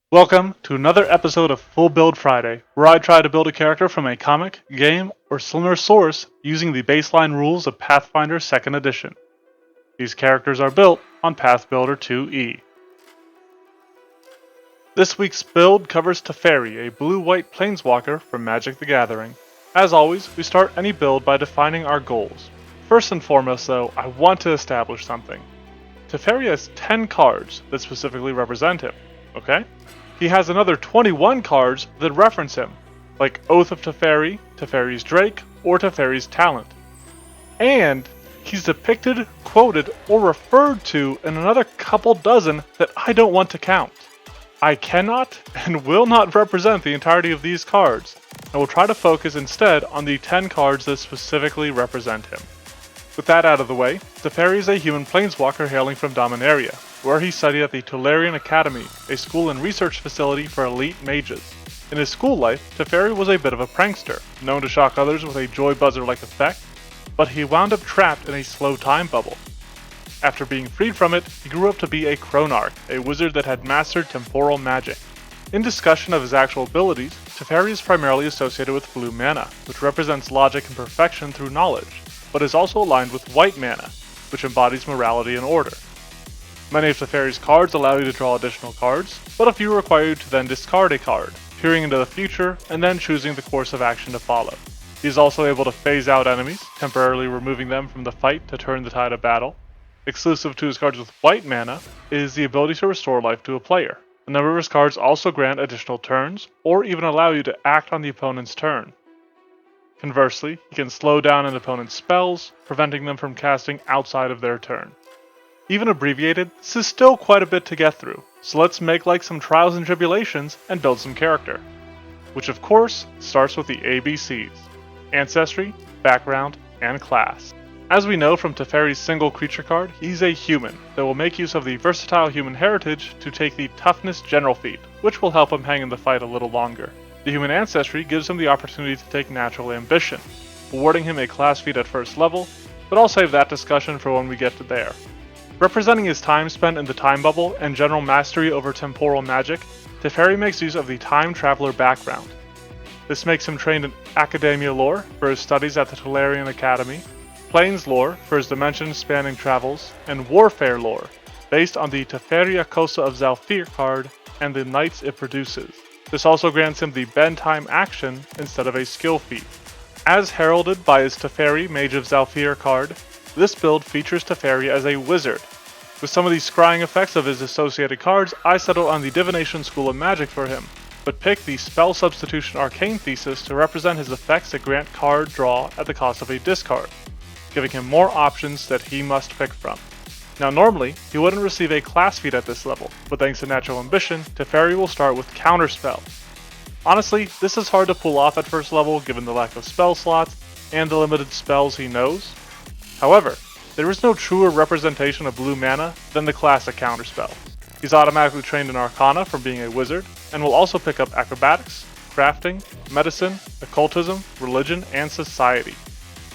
Welcome to another episode of Full Build Friday, where I try to build a character from a comic, game, or similar source using the baseline rules of Pathfinder 2nd Edition. These characters are built on Path Builder 2e. This week's build covers Teferi, a blue-white planeswalker from Magic the Gathering. As always, we start any build by defining our goals. First and foremost though, I want to establish something. Teferi has 10 cards that specifically represent him, okay? He has another 21 cards that reference him, like Oath of Teferi, Teferi's Drake, or Teferi's Talent. And he's depicted, quoted, or referred to in another couple dozen that I don't want to count. I cannot and will not represent the entirety of these cards, and will try to focus instead on the 10 cards that specifically represent him. With that out of the way, Teferi is a human planeswalker hailing from Dominaria, where he studied at the Tolarian Academy, a school and research facility for elite mages. In his school life, Teferi was a bit of a prankster, known to shock others with a joy buzzer-like effect, but he wound up trapped in a slow time bubble. After being freed from it, he grew up to be a Chronarch, a wizard that had mastered temporal magic. In discussion of his actual abilities, Teferi is primarily associated with blue mana, which represents logic and perfection through knowledge, but is also aligned with white mana, which embodies morality and order. Many of Teferi's cards allow you to draw additional cards, but a few require you to then discard a card, peering into the future, and then choosing the course of action to follow. He is also able to phase out enemies, temporarily removing them from the fight to turn the tide of battle. Exclusive to his cards with white mana is the ability to restore life to a player. A number of his cards also grant additional turns, or even allow you to act on the opponent's turn. Conversely, he can slow down an opponent's spells, preventing them from casting outside of their turn. Even abbreviated, this is still quite a bit to get through, so let's make like some trials and tribulations and build some character. Which of course, starts with the ABCs: Ancestry, Background, and Class. As we know from Teferi's single creature card, he's a human that will make use of the versatile human heritage to take the Toughness General feat, which will help him hang in the fight a little longer. The human ancestry gives him the opportunity to take Natural Ambition, awarding him a class feat at first level, but I'll save that discussion for when we get to there. Representing his time spent in the time bubble and general mastery over temporal magic, Teferi makes use of the Time Traveler background. This makes him trained in Academia lore for his studies at the Tolarian Academy, Planes lore for his dimension-spanning travels, and Warfare lore, based on the Teferi Akosa of Zhalfir card and the knights it produces. This also grants him the Bend Time action instead of a skill feat. As heralded by his Teferi Mage of Zhalfir card, this build features Teferi as a wizard. With some of the scrying effects of his associated cards, I settled on the Divination School of Magic for him, but picked the Spell Substitution Arcane Thesis to represent his effects that grant card draw at the cost of a discard, giving him more options that he must pick from. Now normally, he wouldn't receive a class feat at this level, but thanks to Natural Ambition, Teferi will start with Counterspell. Honestly, this is hard to pull off at first level given the lack of spell slots and the limited spells he knows. However, there is no truer representation of blue mana than the classic Counterspell. He's automatically trained in Arcana from being a wizard, and will also pick up Acrobatics, Crafting, Medicine, Occultism, Religion, and Society.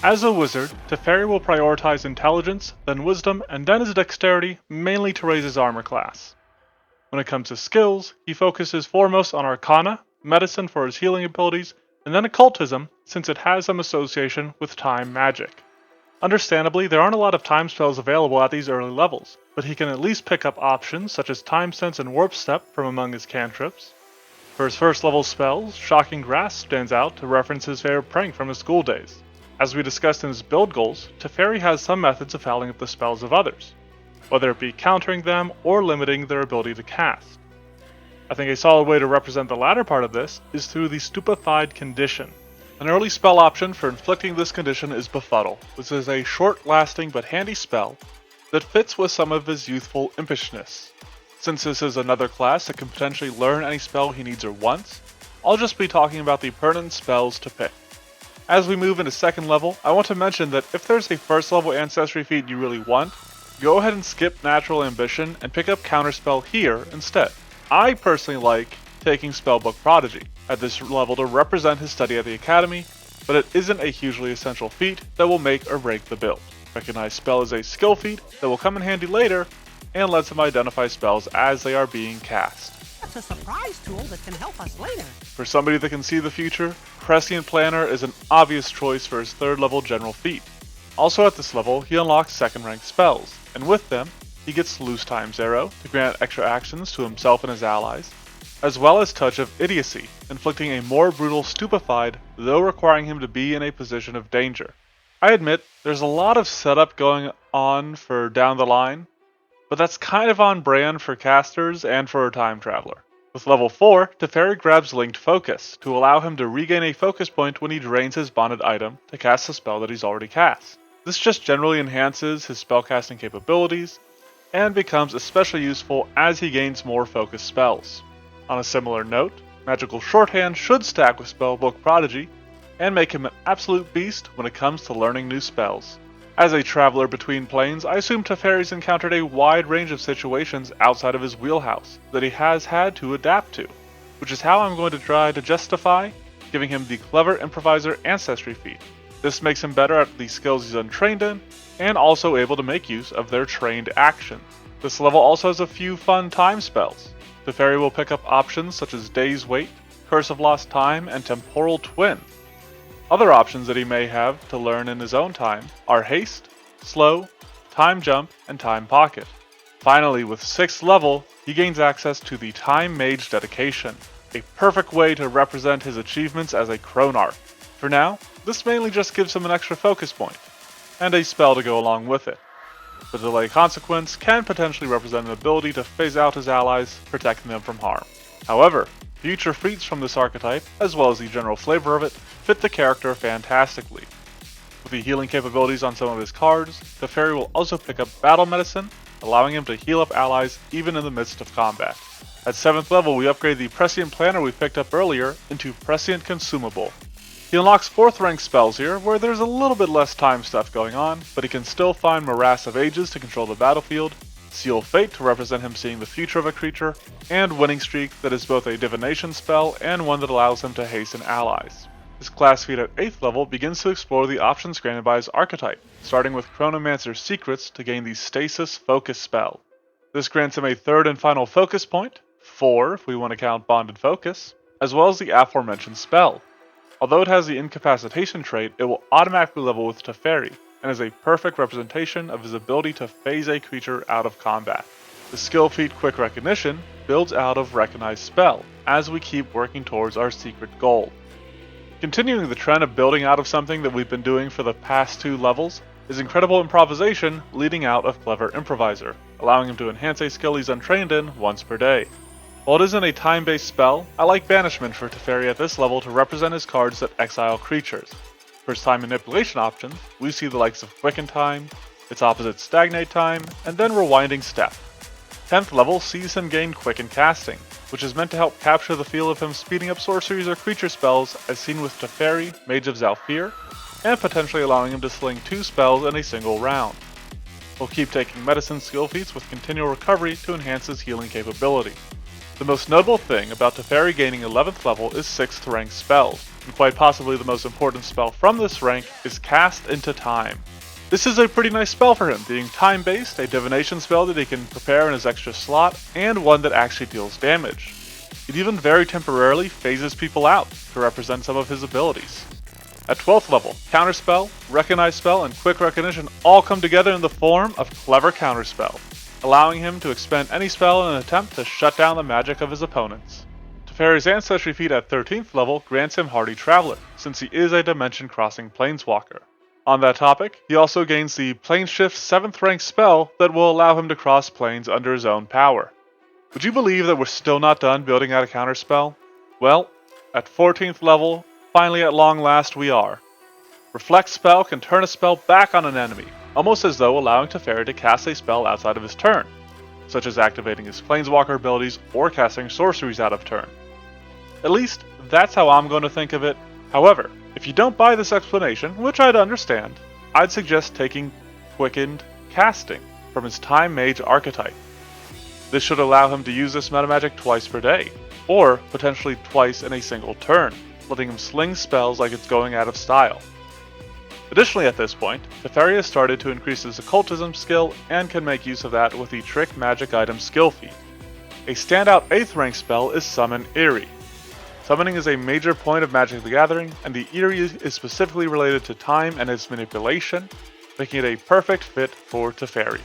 As a wizard, Teferi will prioritize Intelligence, then Wisdom, and then his Dexterity, mainly to raise his armor class. When it comes to skills, he focuses foremost on Arcana, Medicine for his healing abilities, and then Occultism since it has some association with time magic. Understandably, there aren't a lot of time spells available at these early levels, but he can at least pick up options such as Time Sense and Warp Step from among his cantrips. For his first level spells, Shocking Grasp stands out to reference his favorite prank from his school days. As we discussed in his build goals, Teferi has some methods of fouling up the spells of others, whether it be countering them or limiting their ability to cast. I think a solid way to represent the latter part of this is through the Stupefied Condition. An early spell option for inflicting this condition is Befuddle, which is a short-lasting but handy spell that fits with some of his youthful impishness. Since this is another class that can potentially learn any spell he needs or wants, I'll just be talking about the pertinent spells to pick. As we move into second level, I want to mention that if there's a first level Ancestry feat you really want, go ahead and skip Natural Ambition and pick up Counterspell here instead. I personally like taking Spellbook Prodigy at this level to represent his study at the Academy, but it isn't a hugely essential feat that will make or break the build. Recognize Spell is a skill feat that will come in handy later, and lets him identify spells as they are being cast. That's a surprise tool that can help us later. For somebody that can see the future, Prescient Planner is an obvious choice for his 3rd level general feat. Also at this level, he unlocks 2nd rank spells, and with them, he gets Loose Time's Arrow to grant extra actions to himself and his allies, as well as Touch of Idiocy, inflicting a more brutal Stupefied, though requiring him to be in a position of danger. I admit, there's a lot of setup going on for down the line, but that's kind of on brand for casters and for a time traveler. With level 4, Teferi grabs Linked Focus to allow him to regain a focus point when he drains his bonded item to cast a spell that he's already cast. This just generally enhances his spellcasting capabilities, and becomes especially useful as he gains more focused spells. On a similar note, Magical Shorthand should stack with Spellbook Prodigy, and make him an absolute beast when it comes to learning new spells. As a traveler between planes, I assume Teferi's encountered a wide range of situations outside of his wheelhouse that he has had to adapt to, which is how I'm going to try to justify giving him the Clever Improviser Ancestry feat. This makes him better at the skills he's untrained in, and also able to make use of their trained actions. This level also has a few fun time spells. Teferi will pick up options such as Day's Wait, Curse of Lost Time, and Temporal Twin. Other options that he may have to learn in his own time are Haste, Slow, Time Jump, and Time Pocket. Finally, with 6th level, he gains access to the Time Mage Dedication, a perfect way to represent his achievements as a Chronarch. For now, this mainly just gives him an extra focus point, and a spell to go along with it. The Delay Consequence can potentially represent an ability to phase out his allies, protecting them from harm. However, future feats from this archetype, as well as the general flavor of it, fit the character fantastically. With the healing capabilities on some of his cards, Teferi will also pick up Battle Medicine, allowing him to heal up allies even in the midst of combat. At 7th level, we upgrade the Prescient Planner we picked up earlier into Prescient Consumable. He unlocks 4th rank spells here, where there's a little bit less time stuff going on, but he can still find Morass of Ages to control the battlefield, Seal Fate to represent him seeing the future of a creature, and Winning Streak that is both a divination spell and one that allows him to hasten allies. His class feat at 8th level begins to explore the options granted by his archetype, starting with Chronomancer's Secrets to gain the Stasis Focus spell. This grants him a 3rd and final focus point, 4 if we want to count Bonded Focus, as well as the aforementioned spell. Although it has the Incapacitation trait, it will automatically level with Teferi, and is a perfect representation of his ability to phase a creature out of combat. The skill feat Quick Recognition builds out of Recognized Spell, as we keep working towards our secret goal. Continuing the trend of building out of something that we've been doing for the past 2 levels, is Incredible Improvisation leading out of Clever Improviser, allowing him to enhance a skill he's untrained in once per day. While it isn't a time-based spell, I like Banishment for Teferi at this level to represent his cards that exile creatures. For his time manipulation options, we see the likes of Quicken Time, its opposite Stagnate Time, and then Rewinding Step. 10th level sees him gain Quicken Casting, which is meant to help capture the feel of him speeding up sorceries or creature spells as seen with Teferi, Mage of Zhalfir, and potentially allowing him to sling 2 spells in a single round. He'll keep taking medicine skill feats with continual recovery to enhance his healing capability. The most notable thing about Teferi gaining 11th level is 6th rank spells, and quite possibly the most important spell from this rank is Cast into Time. This is a pretty nice spell for him, being time-based, a divination spell that he can prepare in his extra slot, and one that actually deals damage. It even very temporarily phases people out to represent some of his abilities. At 12th level, Counterspell, Recognize Spell, and Quick Recognition all come together in the form of Clever Counterspell, allowing him to expend any spell in an attempt to shut down the magic of his opponents. Teferi's Ancestry feat at 13th level grants him Hardy Traveler, since he is a dimension-crossing planeswalker. On that topic, he also gains the Planeshift 7th rank spell that will allow him to cross planes under his own power. Would you believe that we're still not done building out a counterspell? Well, at 14th level, finally at long last we are. Reflect spell can turn a spell back on an enemy, almost as though allowing Teferi to cast a spell outside of his turn, such as activating his Planeswalker abilities or casting sorceries out of turn. At least, that's how I'm going to think of it. However, if you don't buy this explanation, which I'd understand, I'd suggest taking Quickened Casting from his Time Mage archetype. This should allow him to use this metamagic twice per day, or potentially twice in a single turn, letting him sling spells like it's going out of style. Additionally at this point, Teferi has started to increase his occultism skill and can make use of that with the Trick Magic Item skill feat. A standout 8th rank spell is Summon Eerie. Summoning is a major point of Magic the Gathering, and the Eerie is specifically related to time and its manipulation, making it a perfect fit for Teferi.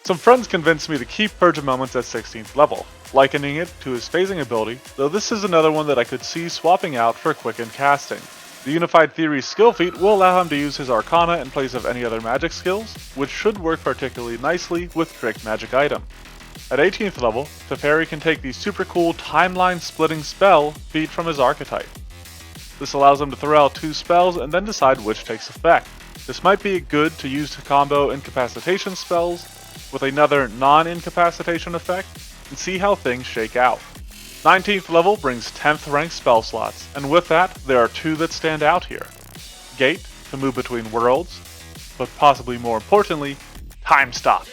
Some friends convinced me to keep Purge of Moments at 16th level, likening it to his phasing ability, though this is another one that I could see swapping out for Quicken Casting. The Unified Theory skill feat will allow him to use his Arcana in place of any other magic skills, which should work particularly nicely with Trick Magic Item. At 18th level, Teferi can take the super cool Timeline Splitting spell feat from his archetype. This allows him to throw out 2 spells and then decide which takes effect. This might be good to use to combo incapacitation spells with another non-incapacitation effect and see how things shake out. 19th level brings 10th rank spell slots, and with that, there are 2 that stand out here. Gate, to move between worlds, but possibly more importantly, Time Stop.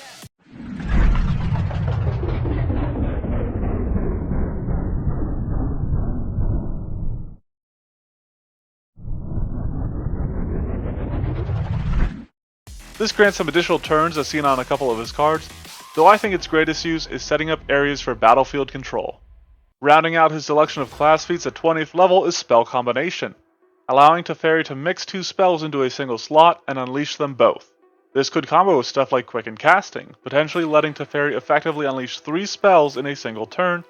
This grants some additional turns as seen on a couple of his cards, though I think its greatest use is setting up areas for battlefield control. Rounding out his selection of class feats at 20th level is Spell Combination, allowing Teferi to mix 2 spells into a single slot and unleash them both. This could combo with stuff like Quicken Casting, potentially letting Teferi effectively unleash 3 spells in a single turn,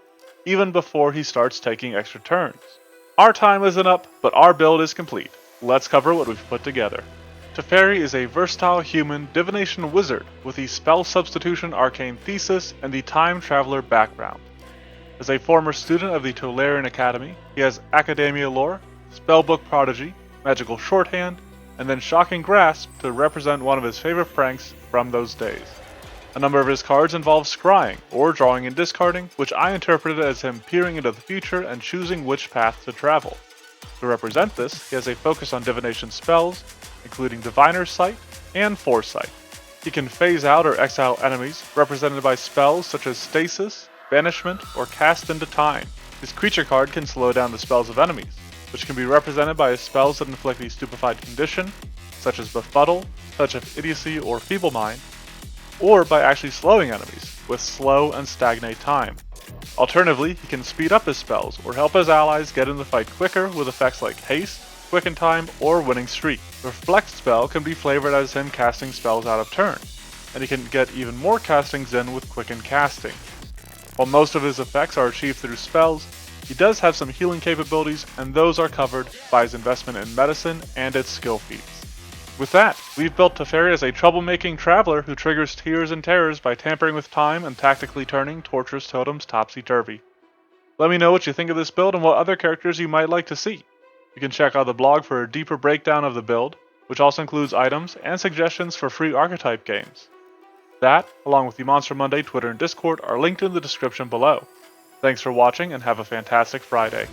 even before he starts taking extra turns. Our time isn't up, but our build is complete. Let's cover what we've put together. Teferi is a versatile human divination wizard with the Spell Substitution Arcane Thesis and the Time Traveler background. As a former student of the Tolarian Academy, he has Academia Lore, Spellbook Prodigy, Magical Shorthand, and then Shocking Grasp to represent one of his favorite pranks from those days. A number of his cards involve scrying, or drawing and discarding, which I interpreted as him peering into the future and choosing which path to travel. To represent this, he has a focus on divination spells, including Diviner's Sight and Foresight. He can phase out or exile enemies, represented by spells such as Stasis, Banishment, or Cast into Time. His creature card can slow down the spells of enemies, which can be represented by his spells that inflict a stupefied condition, such as Befuddle, Touch of Idiocy, or Feeble Mind, or by actually slowing enemies, with Slow and Stagnate Time. Alternatively, he can speed up his spells, or help his allies get in the fight quicker with effects like Haste, Quicken Time, or Winning Streak. The Reflect spell can be flavored as him casting spells out of turn, and he can get even more castings in with Quicken Casting. While most of his effects are achieved through spells, he does have some healing capabilities, and those are covered by his investment in medicine and its skill feats. With that, we've built Teferi as a troublemaking traveler who triggers tears and terrors by tampering with time and tactically turning torturous totems topsy-turvy. Let me know what you think of this build and what other characters you might like to see. You can check out the blog for a deeper breakdown of the build, which also includes items and suggestions for free archetype games. That, along with the Monster Monday Twitter and Discord, are linked in the description below. Thanks for watching and have a fantastic Friday.